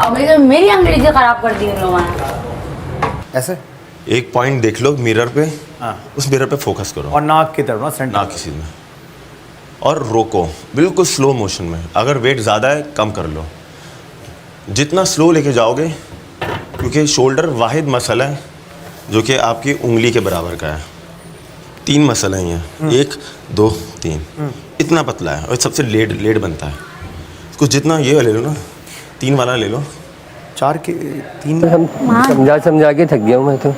मेरी अंग्रेजी खराब कर दी उन लोगों ने। ऐसे एक पॉइंट देख लो मिरर पे, हाँ, उस मिरर पे फोकस करो और नाक की तरफ ना सेंटर। ना किसी में, और रोको बिल्कुल स्लो मोशन में। अगर वेट ज़्यादा है कम कर लो, जितना स्लो लेके जाओगे, क्योंकि शोल्डर वाहिद मसल है जो कि आपकी उंगली के बराबर का है। 3 मसल हैं ये, 1 2 3, इतना पतला है और सबसे लेड बनता है। इसको जितना ये ले लो ना, 3 वाला ले लो। 4 के 3 हम समझा के थक गया हूँ मैं तो।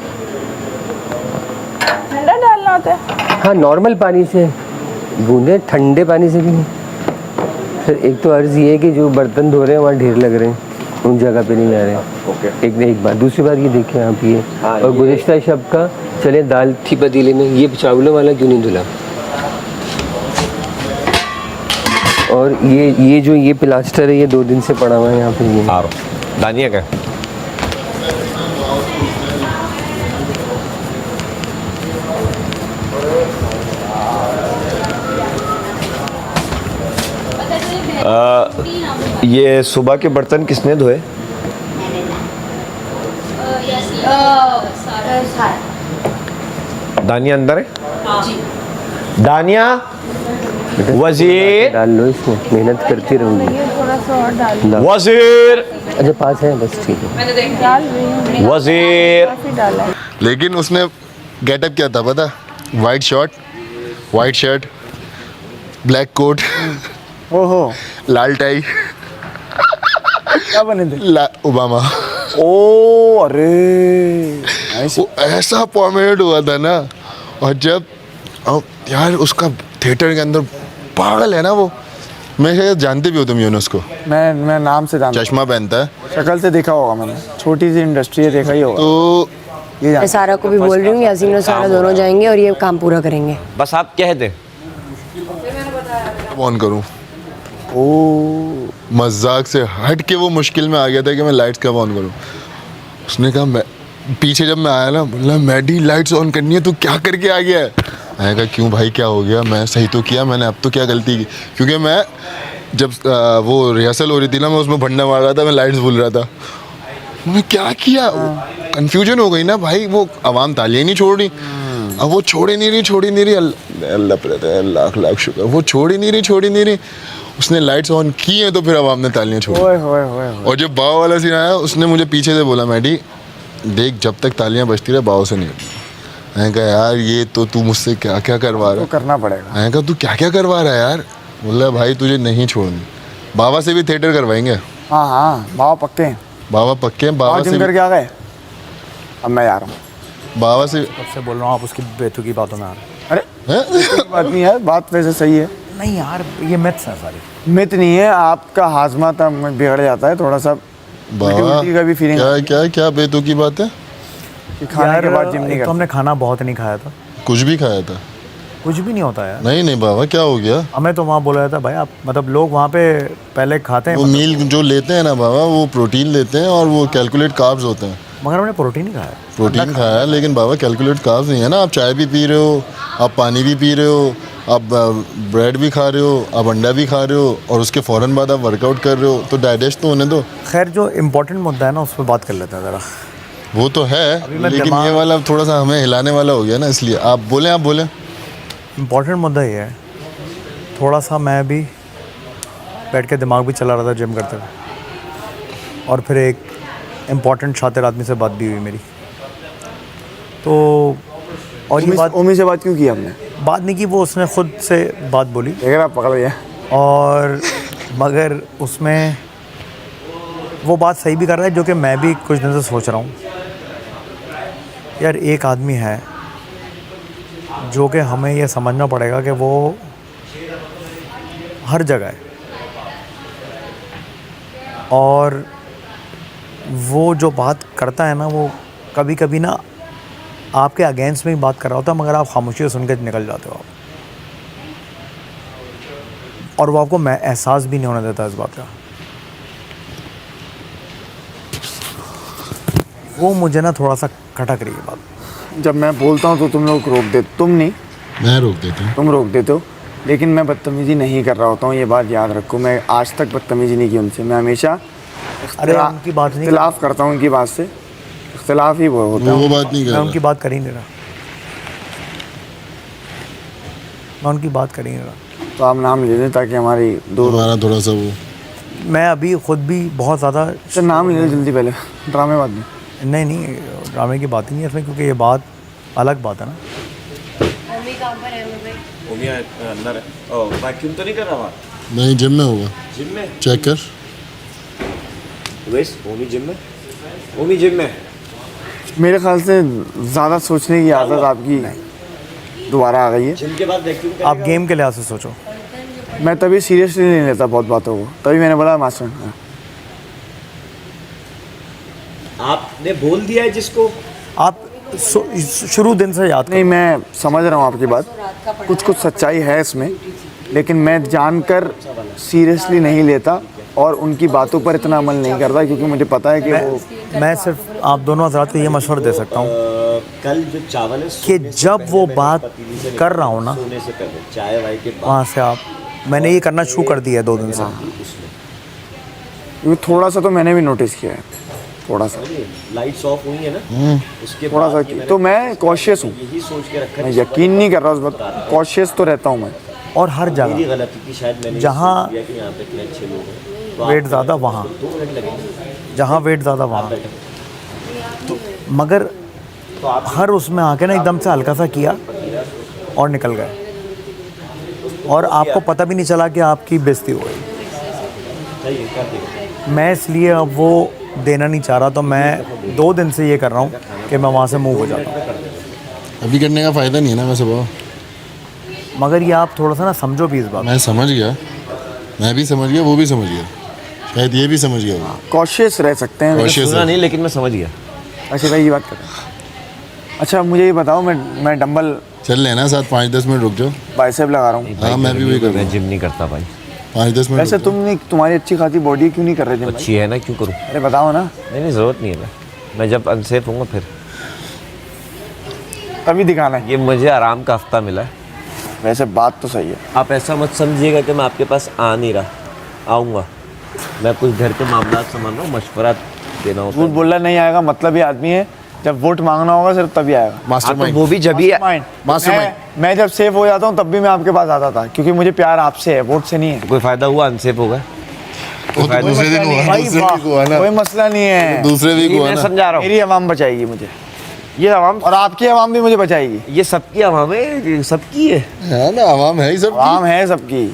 ठंडा डालना होता है? हाँ, नॉर्मल पानी से बूंदे, ठंडे पानी से भी नहीं। फिर एक तो अर्ज़ ये है कि जो बर्तन धो रहे हैं वहाँ ढेर लग रहे हैं, उन जगह पे नहीं जा रहे हैं। एक बात, दूसरी बात ये देखिए आप ये, और गुज़िश्ता शब का चले दाल थी पतीले में, ये चावलों वाला क्यों नहीं धुला? और ये जो ये प्लास्टर है ये 2 दिन से पड़ा हुआ है यहाँ पे। ये दानिया का ये सुबह के बर्तन किसने धोए? दानिया अंदर है? दानिया वजीर डाल लो इसमें, मेहनत करती रहूँगी। थोड़ा सा और डाल वजीर अच्छा पास है, बस ठीक है। डाल रही हूँ, वजीर। काफी डाला है। लेकिन उसने गेटअप क्या था पता? White short, white shirt, black coat, ओहो, लाल टाई, क्या बने थे? ओबामा। ओ अरे वो ऐसा पॉमेड हुआ था ना। और जब यार उसका थिएटर के अंदर पागल है ना वो। मैं शायद जानते भी हो तुम यूनुस को। मैं नाम से जानता हूँ, चश्मा पहनता है, शक्ल से देखा होगा मैंने, छोटी सी इंडस्ट्री है, देखा ही होगा। तो ये मैं सारा को भी बोल रही हूँ, यासीन और सारा दोनों जाएंगे और ये काम पूरा करेंगे। बस आप कह दे। ऑन करूँ। ओ मजाक से हट के वो मुश्किल में आ गया था कि मैं लाइट्स कब ऑन करूँ। उसने कहा मैं पीछे जब मैं आया ना, बोला मैडी लाइट्स ऑन करनी है, तू क्या करके आ गया है? मैंने कहा क्यों भाई, क्या हो गया? मैं सही तो किया मैंने, अब तो क्या गलती की? क्योंकि मैं जब वो रिहर्सल हो रही थी ना, मैं उसमें भंडा मार रहा था, मैं लाइट्स भूल रहा था। मैंने क्या किया? कंफ्यूजन हो गई ना भाई। वो आवाम तालियां नहीं छोड़ रही, अब वो छोड़ ही नहीं रही। अल्लाह लाख शुक्र, वो छोड़ ही नहीं रही। उसने लाइट्स ऑन की हैं तो फिर आवाम ने तालियां छोड़ी। और जब बाव वाला सीन आया, उसने मुझे पीछे से बोला, मैडी देख जब तक तालियां बजती रहे बाव से नहीं। मैंने कहा यार ये तो तू मुझसे क्या क्या करवा रहा है? तो करना पड़ेगा। मैंने कहा तू क्या क्या करवा रहा है यार? बोला भाई तुझे नहीं छोड़नी। बाबा से भी थिएटर करवाएंगे। हाँ बाबा पक्के हैं। बाबा पक्के हैं। बाबा से करके आ गए। अब मैं आ रहा हूँ बाबा से। सबसे बोल रहा हूँ, आप उसकी बेतुकी बातों में आ रहे। हैं? अरे बात नहीं है, बात वैसे सही है। नहीं यार, ये मिथ्स है सारी। मिथ नहीं है, आपका हाजमा तब बिगड़ जाता है थोड़ा सा। बाबा का भी फीलिंग क्या बेतुकी बात है? कि खाने के बाद जिम नहीं करते। तो हमने खाना बहुत नहीं खाया था। कुछ भी खाया था? कुछ भी नहीं होता यार। नहीं बाबा क्या हो गया? हमें तो वहाँ बोला था भाई, आप मतलब लोग वहाँ पे पहले खाते हैं। वो मील जो लेते हैं ना बाबा, वो प्रोटीन लेते हैं और वो कैलकुलेट कार्ब्स होते हैं। मगर हमने प्रोटीन ही खाया। प्रोटीन खाया है, लेकिन बाबा कैलकुलेट कार्ब्स नहीं है ना। आप चाय भी पी रहे हो, आप पानी भी पी रहे हो, आप ब्रेड भी खा रहे हो, आप अंडा भी खा रहे हो, और उसके फ़ौरन बाद आप वर्कआउट कर रहे हो, तो डाइजेस्ट तो होने दो। खैर जो इम्पोर्टेंट मुद्दा है ना, उस पर बात कर लेते हैं ज़रा। वो तो है, लेकिन ये वाला थोड़ा सा हमें हिलाने वाला हो गया ना, इसलिए आप बोलें। इम्पोर्टेंट मुद्दा ये है, थोड़ा सा मैं भी बैठ के दिमाग भी चला रहा था जिम करते हुए, और फिर एक इम्पोर्टेंट शातिर आदमी से बात भी हुई मेरी। तो और ये बात ओमी से बात क्यों की हमने? बात नहीं की, वो उसने खुद से बात बोली। अगर आप पकड़ गया और मगर उसमें वो बात सही भी कर रहा है, जो कि मैं भी कुछ दिन से सोच रहा हूँ। यार एक आदमी है जो कि हमें ये समझना पड़ेगा कि वो हर जगह है, और वो जो बात करता है ना, वो कभी कभी ना आपके अगेंस्ट में ही बात कर रहा होता है, मगर आप खामोशी से सुन के निकल जाते हो आप, और वो आपको मैं एहसास भी नहीं होने देता इस बात का। वो मुझे ना थोड़ा सा खटक रही है बात। जब मैं बोलता हूँ तो तुम लोग रोक देते, तुम नहीं, मैं रोक देता हूँ, तुम रोक देते हो, लेकिन मैं बदतमीज़ी नहीं कर रहा होता हूँ, ये बात याद रखो। मैं आज तक बदतमीज़ी नहीं की उनसे, मैं हमेशा अरे उनकी बात नहीं इख्तिलाफ करता हूँ उनकी बात से, इख्तिलाफ ही वो होता है। वो बात नहीं कर मैं रहा। उनकी बात कर ही नहीं रहा, मैं उनकी बात कर ही नहीं रहा। तो आप नाम ले लें ताकि हमारी दूर हमारा थोड़ा सा वो मैं अभी खुद भी बहुत ज़्यादा तो नाम ले लें जल्दी, पहले ड्रामे बाद में। नहीं ड्रामे की बात ही नहीं है इसमें, क्योंकि ये बात अलग बात है ना। मम्मी कहाँ पर है मम्मी? ओमी अंदर है। ओ वैक्यूम तो नहीं कर रहा वहाँ? नहीं, जिम में होगा, जिम में? चेक कर। वैस ओमी जिम में? ओमी जिम में? मेरे ख्याल से ज़्यादा सोचने की आदत आपकी दोबारा आ गई है। जिम के बाद वैक्यूम आप गेम के लिहाज से सोचो। मैं तभी सीरियसली नहीं लेता बहुत बातों को, तभी मैंने बोला मास्टर। आपने बोल दिया है जिसको। आप शुरू दिन से याद नहीं, मैं समझ रहा हूँ आपकी बात, कुछ सच्चाई है इसमें, लेकिन मैं जानकर सीरियसली नहीं लेता और उनकी बातों पर इतना अमल नहीं करता, क्योंकि मुझे पता है कि वो मैं सिर्फ आप दोनों हजरात को ये मशवरा दे सकता हूँ कल जो चावल है कि जब वो बात कर रहा हूँ ना, सोने से पहले चाय वाय के बाद वहाँ से आप, मैंने ये करना शुरू कर दिया है 2 दिन से। क्योंकि थोड़ा सा तो मैंने भी नोटिस किया है, थोड़ा सा लाइट्स ऑफ हुई है ना, उसके थोड़ा बाद सा तो मैं कॉशियस हूँ, यही सोच के रखा मैं यकीन नहीं कर रहा उस बात, कॉशियस तो रहता हूँ मैं। और हर मेरी जगह गलती थी शायद, मैंने जहाँ सोच लिया कि यहाँ पे इतने अच्छे लोग हैं तो वेट ज़्यादा वहाँ, 2 मिनट लगेंगे जहाँ वेट ज़्यादा वहाँ, मगर हर उसमें आके ना एकदम से हल्का सा किया और निकल गए, और आपको पता भी नहीं चला कि आपकी बेइज्जती हो गई। चाहिए कर देगा। मैं इसलिए अब वो देना नहीं चाह रहा, तो मैं 2 दिन से ये कर रहा हूँ कि मैं वहाँ से मूव हो जाता हूँ। अभी करने का फ़ायदा नहीं है ना वैसे बाबा। मगर ये आप थोड़ा सा ना समझो भी इस बात। मैं समझ गया, मैं भी समझ गया, वो भी समझ गया, शायद ये भी समझ गया वो। कॉशियस रह सकते हैं। Cautious सुना है। नहीं, लेकिन मैं समझ गया। अच्छा भाई, ये बात कर। अच्छा मुझे ये बताओ, मैं डंबल चल लेना साथ 5-10 मिनट रुक जाओ। बाइसेप लगा रहा हूँ। हाँ, मैं भी वही कर रहा मैं हूँ। जिम नहीं करता भाई। 5-10 मिनट वैसे रुक जाओ। तुम नहीं, तुम्हारी अच्छी खासी बॉडी क्यों नहीं कर रहे थे? अच्छी है ना, क्यों करूँ? अरे बताओ ना। नहीं ज़रूरत नहीं है। मैं जब अनसेफ होऊंगा फिर तभी दिखाना है। ये मुझे आराम का हफ्ता मिला है। वैसे बात तो सही है। आप ऐसा मत समझिएगा कि मैं आपके पास आ नहीं रहा, आऊँगा। मैं कुछ घर के मामला समझ रहा हूँ, मशवरा देना होता झूठ है। बोलना नहीं आएगा, मतलब ही आदमी है, जब वोट मांगना होगा सिर्फ तभी आएगा। हाँ, तो मास्टरमाइंड। वो भी जब ही मास्टरमाइंड। मैं जब सेफ हो जाता हूँ तब भी मैं आपके पास आता था, क्योंकि मुझे प्यार आपसे है, वोट से नहीं है। कोई फायदा हुआ अनसेफ होगा? वो तो दूसरे दिन हुआ, भाई दूसरे वाह, वीक हुआ ना, कोई मसला नहीं है। दूसरे वीक ये हुआ मैं ना। समझा रहा हूँ। मेरी आवाम बचाएगी मुझे, ये आवाम, और आपकी आवाम भी मुझे बचाएगी। ये सबकी आवाम है, सबकी है। है ना, आवाम है ही सब। आवाम है सबकी।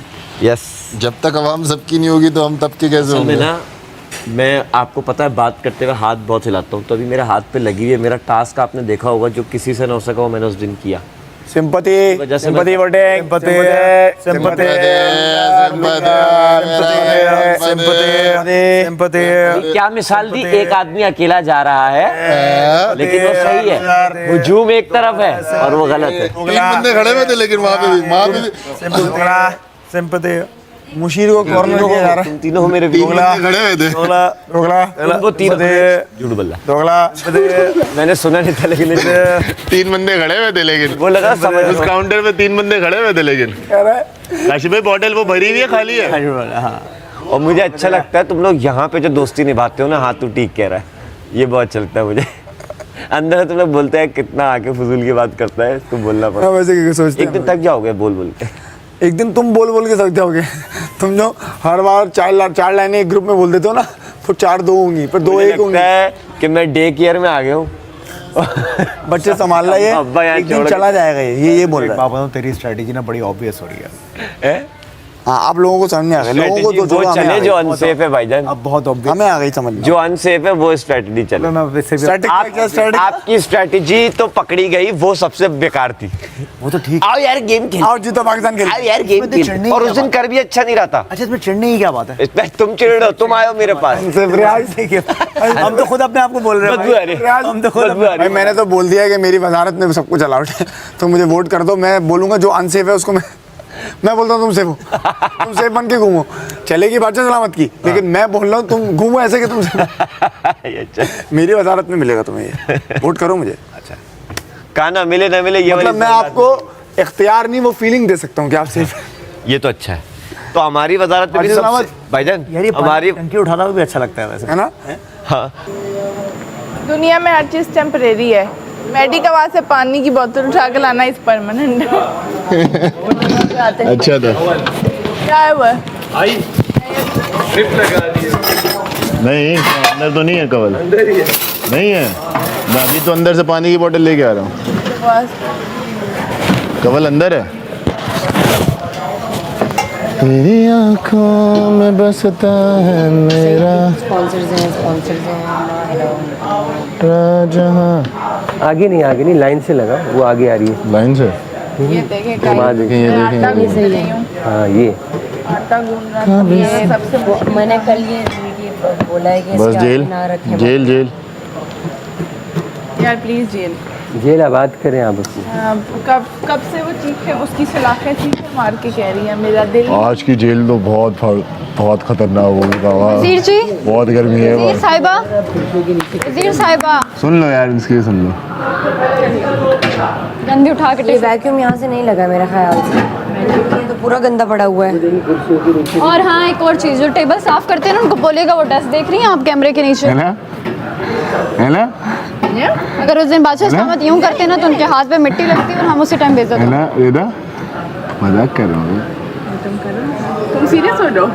यस। जब तक आवाम सबकी नहीं होगी तो हम तब के कैसे असल में होंगे? ना, मैं आपको पता है बात करते हुए हाथ बहुत हिलाता हूँ, तो अभी मेरा हाथ पे लगी हुई है। मेरा टास्क आपने देखा होगा, जो किसी से ना हो सका वो मैंने उस दिन किया। सिंपैथी, वजह से सिंपैथी मैं- वोटिंग, सिंपैथी, सिंपैथी, सिंपैथी। अभी क्या मिसाल दी, एक आदमी अकेला जा रहा है लेकिन वो सही है, हुजूम एक तरफ है और वो गलत है। 3 बंदे खड़े हुए थे, लेकिन वहाँ पे भी सिंपैथी। मुशीर को कॉर्नर किया जा रहा तुम है। तीनों हो मेरे 3 वीडियो। बंदे खड़े हुए थे। रोकला, तुमको तीन झूठ बोला, रोकला। मैंने सुना नहीं था, लेकिन 3 बंदे खड़े हुए थे, लेकिन वो लगा समझ उस काउंटर पे 3 बंदे खड़े हुए थे, लेकिन काशी भाई बॉटल वो भरी हुई है, खाली है। हाँ। और मुझे अच्छा लगता है तुम लोग यहाँ पे जो दोस्ती निभाते हो ना, हाँ तू ठीक कह रहा है, ये बहुत अच्छा लगता है मुझे। अंदर तुम लोग बोलते हैं कितना आके फजूल की बात करता है, तुम बोलना पड़ता है। वैसे क्यों सोचते एक दिन थक जाओगे बोल बोल के। एक दिन तुम बोल बोल के थक जाओगे। तुम जो हर बार 4 लाइनें एक ग्रुप में बोल देते हो ना, तो 4 2 होंगी, फिर 2 मुझे 1 होंगी। लगता है कि मैं डे केयर में आ गया हूँ। बच्चे संभाल रहा है, अब्बा यहाँ एक दिन छोड़ के- चला जाएगा ये बोल रहा है। पापा, तो तेरी स्ट्रेटेजी ना बड़ी ऑब्वियस हो रही है। हाँ, आप लोगों को समझ नहीं आ गया, लोगों को तो वो हमें आ चले गई। जो अनसेफ है भाईजान, अब बहुत ऑब्वियस। हमें आ गई समझ में। जो अनसेफ है वो स्ट्रेटेजी चले। मैं वैसे भी आपकी स्ट्रेटेजी तो पकड़ी गई, वो सबसे बेकार थी। वो तो ठीक। आओ यार गेम खेल, आओ जीतो पाकिस्तान के आओ लिए। यार गेम इसमें तो खेल। चिढ़ने और की उस दिन कर भी अच्छा नहीं रहा था। अच्छा, इसमें चिढ़ने की क्या बात है? इसमें तुम चिढ़ रहे हो, तुम आए हो मेरे पास। हम तो खुद अपने आप को बोल रहे हैं बदबू आ रही है। हम तो खुद बदबू आ रही भाई है। मैंने तो बोल दिया कि मेरी वजारत में सब कुछ अलाउड है, तो मुझे वोट कर दो। मैं बोलूंगा जो अनसेफ है उसको मैं बोलता हूँ तुम सेफ हो, तुम सेफ बन के घूमो, चलेगी बात सलामत की, लेकिन मैं बोल रहा हूँ तुम घूमो ऐसे कि तुम ये अच्छा। मेरी वजारत में मिलेगा तुम्हें ये, वोट करो मुझे। अच्छा, कहा ना मिले ना मिले, ये मतलब वाली मैं आपको इख्तियार नहीं, वो फीलिंग दे सकता हूँ कि आप सेफ हैं। ये तो अच्छा है। तो हमारी वजारत में भी बाजी सलामत। भाईजान यार ये हमारी टंकी उठाना भी अच्छा लगता है वैसे। है ना? हाँ दुनिया में हर चीज़ टेम्परेरी है। मेडिकल से पानी की बोतल उठा के लाना इस परमानेंट। अच्छा था। क्या है वो? नहीं अंदर तो नहीं है कवल, नहीं है। मैं अभी तो अंदर से पानी की बोतल लेके आ रहा हूँ। बस कवल अंदर है। तेरी आंखों में बसता है मेरा स्पॉन्सर्स हैं जहाँ। आगे नहीं लाइन से लगा, वो आगे आ रही है लाइन से ये देखें घुमा देखें, ये देखें, आटा ये गूंद रही हूँ। हाँ ये आटा गूंद रहा था। ये सबसे मैंने कल ये बोला है कि बस इसके जेल आगे ना रखें। Jail jail. यार प्लीज जेल। जेल आबाद करें आप उसको। कब से वो चीखे उसकी सलाखें चीखे मार के कह रही है मेरा दिल। आज की जेल तो बहुत खतरनाक होगी बाबा। वजीर जी, बहुत गर्मी है। वजीर साहिबा, वजीर साहिबा, सुन लो यार इसकी, सुन लो। गंदी उठा के ये वैक्यूम यहाँ से नहीं लगा मेरा ख्याल से, ये तो पूरा गंदा पड़ा हुआ है। और हाँ एक और चीज़, जो टेबल साफ करते हैं ना उनको बोलेगा वो डस्ट देख रही हैं आप कैमरे के नीचे। है ना? है ना? अगर उस दिन बादशाह इस्लामत यूँ करते ना तो उनके हाथ पे मिट्टी लगती और हम उसी टाइम बेइज्जत है होते। ना? रेदा मजाक कर रहा हूँ। तुम सीरियस हो जाओ।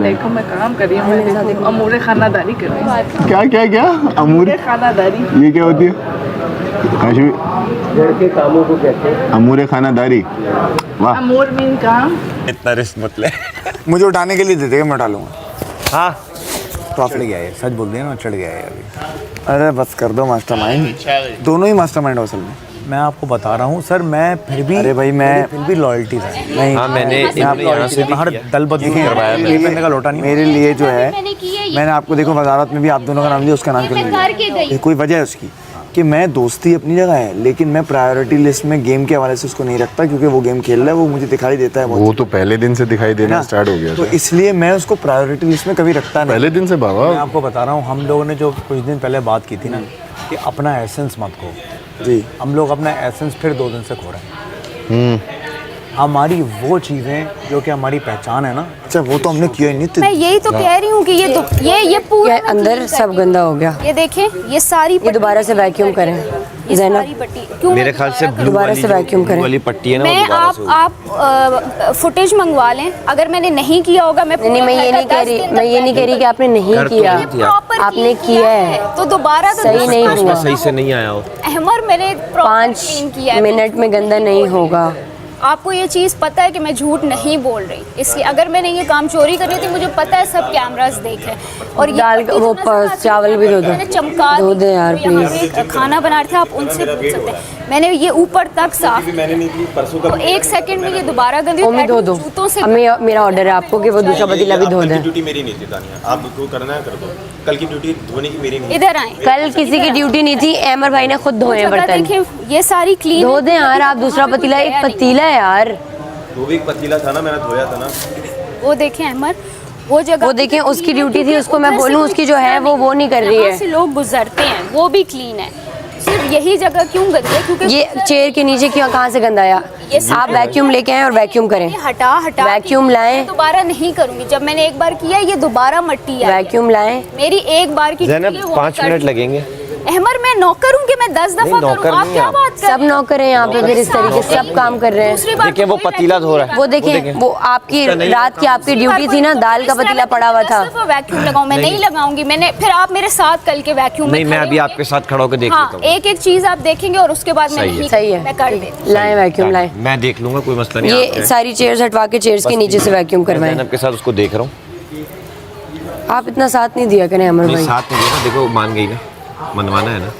देखो मैं काम कर रही हूँ, मैं देखो अमूरे खानादारी कर रही हूँ। क्या क्या क्या अमूर खानादारी। ये क्या होती है? काशी घर के कामों को कहते हैं अमूर खानादारी। वाह। अमूर मीन काम। इतना रिस्क मत ले। मुझे उठाने के लिए दे देगा, मैं उठा लूँगा। हाँ चढ़ गया है, सच बोल दिया ना, चढ़ गया है अभी। अरे बस कर दो मास्टरमाइंड। दोनों ही मास्टरमाइंड हो असल में। मैं आपको बता रहा हूँ सर, मैं फिर भी, अरे भाई मेरी फिर भी लॉयल्टी था। नहीं हाँ मैंने यहाँ से हर दल बदलू करवाया, मेरे पहनने का लोटा नहीं। मेरे लिए जो है, मैंने आपको देखो वजारत में भी आप दोनों का नाम लिया, उसका नाम क्यों नहीं लिया? कोई वजह है उसकी कि मैं दोस्ती अपनी जगह है, लेकिन मैं प्रायोरिटी लिस्ट में गेम के हवाले से उसको नहीं रखता, क्योंकि वो गेम खेल रहा है, वो मुझे दिखाई देता है वो बहुत, तो पहले दिन से दिखाई देना ना? स्टार्ट हो गया तो था। इसलिए मैं उसको प्रायोरिटी लिस्ट में कभी रखता नहीं। पहले दिन से बाबा। मैं आपको बता रहा हूँ, हम लोगों ने जो कुछ दिन पहले बात की थी ना कि अपना एसेंस मत खो। जी हम लोग अपना एसेंस फिर 2 दिन से खो रहे हैं। हमारी वो चीज़ें जो कि हमारी पहचान है ना, अच्छा वो तो हमने किया ही नहीं। मैं यही तो कह रही हूँ कि ये पूरा ये अंदर सब गंदा हो गया, ये देखें ये सारी ये दोबारा से वैक्यूम करें। ये ज़ैनब, सारी पट्टी क्यों मेरे ख्याल से ब्लू दोबारा वाली से वैक्यूम जो करें। blue वाली पट्टी है ना, वो मैं दोबारा से आप फुटेज मंगवा लें, अगर मैंने नहीं किया होगा मैं नहीं मैं ये नहीं कह रही, मैं ये नहीं कह रही कि आपने नहीं किया, प्रॉपर आपने किया है तो दोबारा तो सही नहीं उसमें हुआ। सही से नहीं आया हो। अहमर मैंने प्रॉपर क्लीन किया 5 है। मिनट में गंदा नहीं होगा। आपको ये चीज़ पता है कि मैं झूठ नहीं बोल रही, इसलिए अगर मैंने ये काम चोरी करनी थी मुझे पता है सब कैमरास देख रहे हैं। और ये दाल पट्टी वो जो नज़र आती है, चावल भी धो दो। मैंने चमका धो दे यार, तो यहाँ पे खाना बना रहे थे, आप उनसे पूछ सकते हैं। मैंने ये ऊपर तक साफ, तो 1 सेकंड में ये दोबारा गंदी ओमी धो दो। जूतों से अब मेरा ऑर्डर है आपको कि वो दूसरा पतीला भी धो दें। ड्यूटी मेरी नहीं थी तानिया, आपको करना है कर दो। कल की ड्यूटी धोने की मेरी नहीं। इधर आए। कल किसी की ड्यूटी नहीं थी, अहमर भाई ने खुद धोए हैं बर्तन। देखें ये सारी क्लीन धो दें यार आप दूसरा पतीला, एक पतीला है यार। वो भी एक पतीला था ना, मैंने धोया था ना। वो देखें अहमर, वो जगह वो देखें उसकी ड्यूटी थी, उसको मैं बोलूं उसकी जो है वो नहीं कर रही यहाँ से है। लोग गुजरते हैं वो भी क्लीन है, सिर्फ यही जगह क्यों गंदी है? क्योंकि ये चेयर के नीचे क्यों, कहाँ से गंदा आया? आप वैक्यूम लेके आए और वैक्यूम करें। हटा वैक्यूम लाएं। मैं दोबारा नहीं करूंगी, जब मैंने एक बार किया ये दोबारा मट्टी है। वैक्यूम लाएं। मेरी एक बार की ज़ैनब 5 मिनट लगेंगे। अहमर मैं नौकर हूँ कि मैं 10 दफा नौकर करूँ? आप नहीं क्या आप। बात कर सब नौकर हैं यहाँ पे, फिर इस तरीके से सब काम कर रहे हैं। देखिए वो पतीला धो रहा है। वो देखें वो आपकी रात की आपकी ड्यूटी थी ना, दाल का पतीला पड़ा हुआ था। वैक्यूम लगाऊं? मैं नहीं लगाऊंगी। मैंने फिर आप मेरे साथ कल के वैक्यूम नहीं मैं अभी आपके साथ खड़ा होकर देख लेता हाँ हूँ। एक एक चीज आप देखेंगे और उसके बाद मैं सही है। नहीं सही है, मैं कर देती। लाएं वैक्यूम लाएं। मैं देख लूंगा, कोई मसला नहीं। ये सारी चेयर्स हटवा के चेयर्स के नीचे से वैक्यूम करवाएं। ज़ैनब के साथ उसको देख रहा हूँ। आप इतना साथ नहीं दिया करें अमर नहीं भाई। साथ नहीं दिया ना, देखो मान गई ना, मनवाना है ना।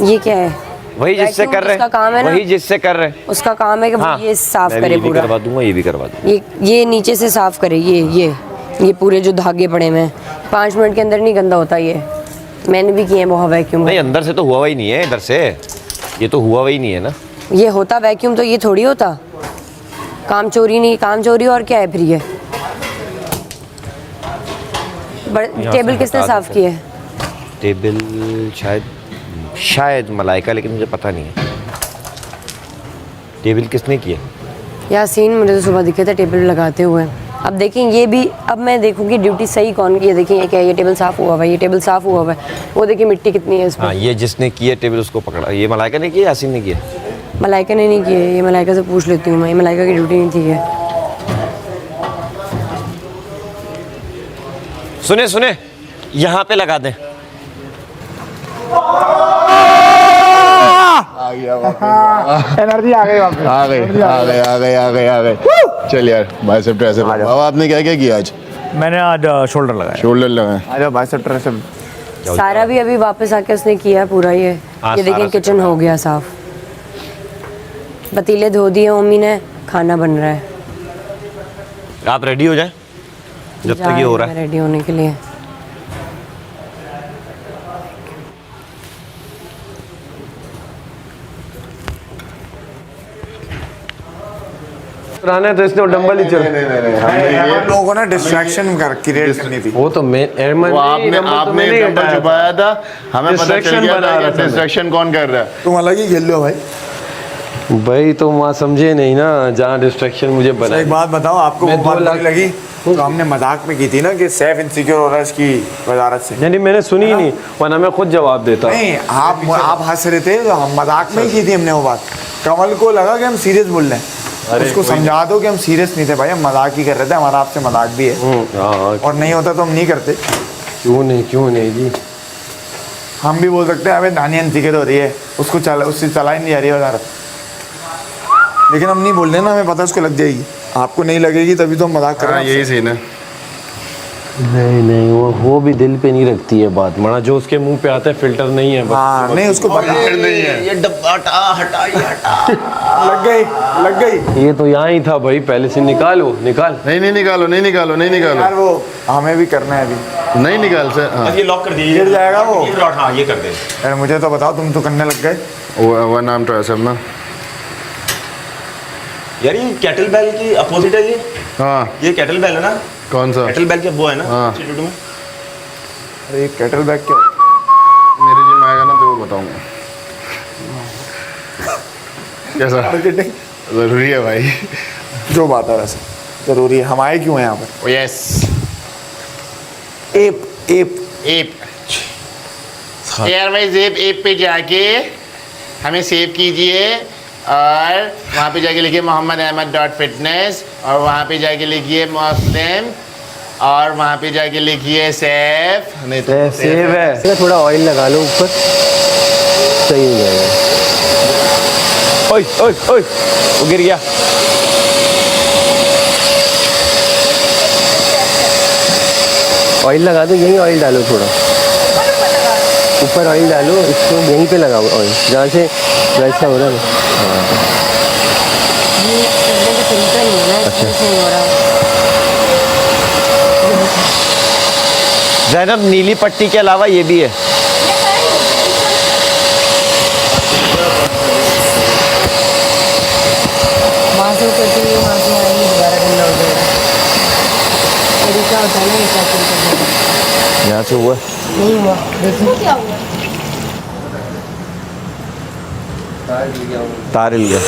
ये क्या है? वही जिससे वैक्यूम कर रहे जिसका काम है ना, वही जिससे कर रहे उसका काम है कि वो ये साफ मैं करे ये भी पूरा। करवा दूंगा, ये भी करवा दूंगा। ये नीचे से साफ करे, ये पूरे जो धागे पड़े हुए हैं। 5 मिनट के अंदर नहीं गंदा होता ये। मैंने भी किए हैं बहुत वैक्यूम। नहीं अंदर से तो हुआ ही नहीं है, इधर से ये तो हुआ ही नहीं है ना। ये होता वैक्यूम तो ये थोड़ी होता। काम चोरी नहीं, काम चोरी और क्या है फिर ये? टेबल किसने साफ किया है? टेबल शायद मलाइका, लेकिन मुझे पता नहीं है। टेबल किसने किया? यासीन मुझे तो सुबह दिखे थे टेबल लगाते हुए। अब देखें ये भी, अब मैं देखूंगी ड्यूटी सही कौन की है। देखें ये क्या है, ये टेबल साफ़ हुआ हुआ है, ये टेबल साफ़ हुआ हुआ है, वो देखिए मिट्टी कितनी है इस हाँ, पर। ये जिसने किया टेबल उसको पकड़ा। ये मलाइका ने किया, यासीन ने किया? मलाइका ने नहीं किया, ये मलाइका से पूछ लेती हूँ मैं, ये मलाइका की ड्यूटी नहीं थी ये। सुने सुने, यहाँ पे लगा दें। एनर्जी आ गई वापस। आ गए। चल यार, बाइसेप ट्राइसेप। बाबा आपने क्या क्या किया आज? मैंने आज शोल्डर लगाया। शोल्डर लगाए। आ जाओ बाइसेप ट्राइसेप। सारा भी अभी वापस आके उसने किया पूरा ये देखें सारा किचन हो गया साफ, पतीले धो दिए मम्मी ने, खाना बन रहा है। आप रेडी हो जाए जब तक ये हो रहा है। रेडी होने के लिए पुराना है तो इसने डंबल ही चल। हम लोगों को ना डिस्ट्रैक्शन क्रिएट करनी थी। वो तो आपने डंबल छुपाया था, हमें पता चल गया था कि डिस्ट्रैक्शन कौन कर रहा है। तुम अलग ही खेल लो भाई। भाई तो वहाँ समझे नहीं ना जहाँ डिस्ट्रैक्शन मुझे बना। एक बात बताओ, आपको वो बात बुरी लगी तो हमने मजाक में की थी ना कि सैफ इनसिक्योर हो रहा है इसकी वजारत से। नहीं मैंने सुनी ही नहीं, वरना मैं खुद जवाब देता। नहीं, आप हंस रहे थे तो हम मजाक में ही की थी हमने वो बात। कमल को लगा कि हम सीरियस बोल रहे हैं, उसको समझा दो कि हम सीरियस नहीं थे भाई, हम मजाक ही कर रहे थे, हमारा आपसे मजाक भी है और नहीं होता तो हम नहीं करते। क्यों नहीं जी, हम भी बोल सकते हैं अबे दानिया इनसिक्योर हो रही है, उससे चलाई नहीं जा रही है वजारत, लेकिन हम नहीं बोल रहे ना, हमें पता उसको लग जाएगी। आपको नहीं लगेगी तभी तो हम मजाक कर रहे हैं। यही सीन है। नहीं वो भी दिल पे नहीं रखती है बात, मना जो उसके मुंह पे आता है फिल्टर नहीं है। हाँ नहीं, उसको पता नहीं है। ये डब्बा हटा लग गई। ये तो यहाँ ही था भाई, पहले से निकाल नहीं निकालो। यार वो हमें भी करना है अभी। नहीं निकाल से। हाँ। ये लॉक कर दीजिए, गिर जाएगा वो। हाँ ये कर दे। यार मुझे तो बताओ, तुम तो करने लग गए। वो नाम ट्राइसेप ना। यार ये कैटल बेल की अपोजिट है ये। हाँ, ये कैटल बेल है ना? कौन सा? कैटल बेल के वो है ना हाँ। इंस्टीट्यूट में। अरे ये कैटल बैग क्या? मेरे जिम आएगा ना तो वो बताऊंगा। कैसा? जरूरी है भाई। जो बात है वैसे जरूरी है। हम आए क्यों हैं यहाँ पर? यस। एप यार भाई जेब ऐप पे जाके हमें सेव कीजिए और वहाँ पे जाके लिखिए mohammedahmed.fitness और वहाँ पे जाके लिखिए मुस्लिम और वहाँ पे जाके लिखिए सैफ। नहीं तो सेव है। थोड़ा ऑयल लगा लो ऊपर, सही हो जाएगा। ओए वो गिर गया। ऑयल लगा दो, यहीं ऑयल डालो, थोड़ा ऊपर ऑयल डालो, इसको यहीं पे लगाओ ऑयल, जहाँ से वैसा हो रहा है। ये करने का तरीका नहीं है ना, इसलिए सही हो रहा है। ज़ैनब, नीली पट्टी के अलावा ये भी है। वहाँ से करती हुई वहाँ से आएंगे, दोबारा ठंडा हो जाएगा। तरीका होता है ना ये कैसे करने का। यहाँ से हुआ नहीं हुआ, देखिए क्या हुआ। तार हिल गया।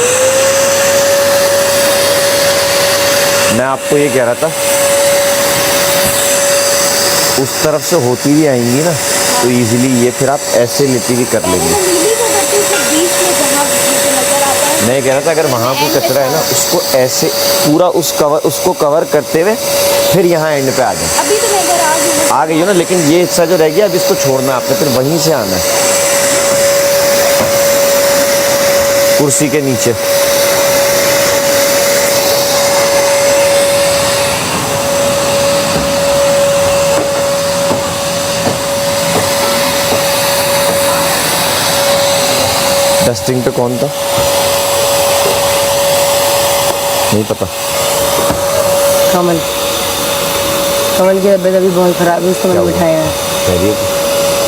मैं आपको ये कह रहा था, उस तरफ से होती भी आएंगी ना तो इजीली ये फिर आप ऐसे लेती भी कर लेंगे। मैं कह रहा था अगर वहाँ कोई कचरा है ना उसको ऐसे पूरा उसको कवर करते हुए फिर यहाँ एंड पे आ जाए। अभी तो मैं इधर आ गई हो ना, लेकिन ये हिस्सा जो रह गया अब इसको छोड़ना आपने, फिर वहीं से आना है कुर्सी के नीचे। डस्टिंग पे कौन था नहीं पता। कमल की तबीयत अभी बहुत ख़राब है, उसको मैंने बिठाया है।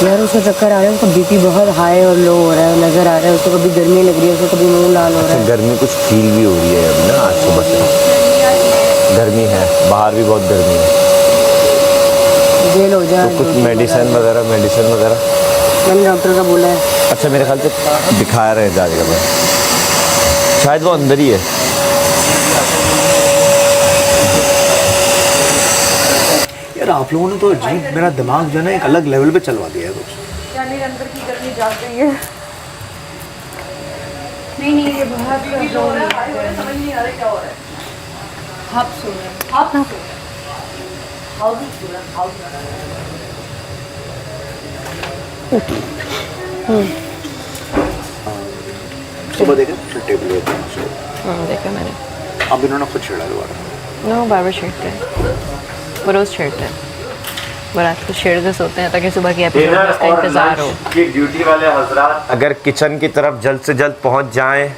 यार उसका चक्कर आ रहा है, उसका बीपी बहुत हाई और लो हो रहा है, नज़र आ रहा है उसको, कभी गर्मी लग रही है उसको, कभी मुंह लाल हो रहा है। गर्मी कुछ फील भी हो रही है अब ना, आज सुबह से गर्मी है, बाहर भी बहुत गर्मी है। जेल हो जाए तो कुछ मेडिसिन वगैरह मैंने डॉक्टर का बोला है। अच्छा मेरे ख्याल से दिखा रहे हैं जाके। शायद वो अंदर ही है। यार आप लोगों ने तो अजीब मेरा दिमाग जो है ना एक अलग लेवल पे चलवा दिया है कुछ। क्या मेरे अंदर की गर्मी जाग गई है। नहीं नहीं ये बहुत समझ नहीं आ रहा क्या हो रहा है। हब सो रहा है। हब सो रहा है। हाउस सो रहा है। हाउस सुबह देखे फिर टेबल पे देखा मैंने। अब इन्होंने खुद छेड़ा दोबारा। नो बार बार छेड़ते हैं, वो रोज़ छेड़ते हैं, वो रात को छेड़ते सोते हैं ताकि सुबह की एपिसोड में उसका इंतजार हो। की ड्यूटी वाले हजरात अगर किचन की तरफ जल्द से जल्द पहुंच जाएं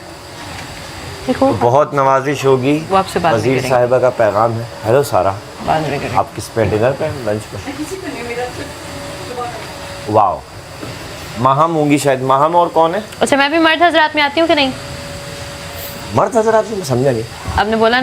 देखो तो बहुत नवाजिश होगी। वो आपसे बात नहीं वजीर करेंगे। साहिबा का पैगाम है। हेलो सारा, बाद में करेंगे। आप किस पे, डिनर पे, लंच पे? वाओ, माहम होंगी शायद। माहम और कौन है? अच्छा मैं भी मर्द हजरात में आती हूँ कि नहीं? मर्द हजरात में समझा नहीं। आपने बोला